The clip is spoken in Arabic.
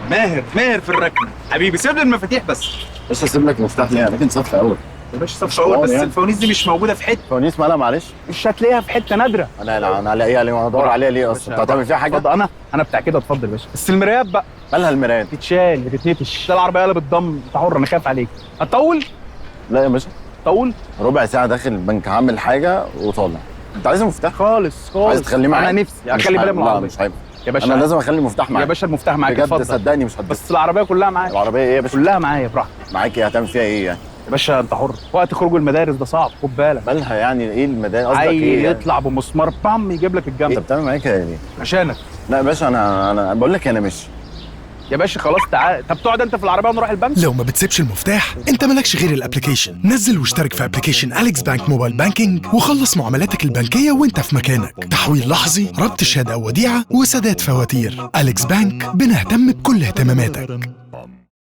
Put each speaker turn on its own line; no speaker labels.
ماهر في الركنه حبيبي، سيب لي المفاتيح بس.
بس اسيب لك مفتاح ليه؟ اماكن صف اول.
يا باشا صف شعور، بس
يعني.
الفوانيس دي مش موجوده في حته.
فوانيس مالها معلش؟
مش هتلاقيها في حته نادره.
انا هلاقيها ليه؟ وانا ادور عليها ليه اصلا؟ انت هتعمل فيها حاجه؟
اتفضل، انا بتاع كده، اتفضل يا باشا. بس المرايات بقى
مالها المرايات؟
تتشال بتتنتش، ده العربيه اللي بتضم، انت حر، انا خايف عليك. هتطول؟
لا يا باشا،
طول
ربع ساعه داخل البنك هعمل حاجه وطالع. انت عايز مفتاح؟
خالص.
عايز تخليه معايا؟
انا نفسي اخلي بالي من
لا
العربيه.
مش عيب
يا باشا
انا لازم اخلي المفتاح معايا.
يا باشا المفتاح معاك،
بجد
اتفضل.
صدقني مش هتبص.
بس العربيه كلها معايا.
العربيه ايه يا باشا؟
كلها معايا براحتك.
معاك ايه؟ هتعمل فيها ايه يعني؟
يا باشا انت حر، وقت خروج المدارس ده صعب، خد بالك.
مالها يعني؟ ايه المدارس؟ قصدك
عيل
ايه يعني؟
يطلع بمسمار بام يجيب لك
انت
الجنب.
بتعمل معايا كده ليه؟
عشانك
لا يا باشا، انا بقول لك انا مش.
يا باشا خلاص تعال. طب تقعد انت في العربيه ونروح البنك؟
لو ما بتسيبش المفتاح انت مالكش غير الابليكيشن. نزل واشترك في ابليكيشن أليكس بانك موبايل بانكينج وخلص معاملاتك البنكية وانت في مكانك. تحويل لحظي، ربط شهادة أو وديعة، وسداد فواتير. أليكس بانك، بنهتم بكل اهتماماتك.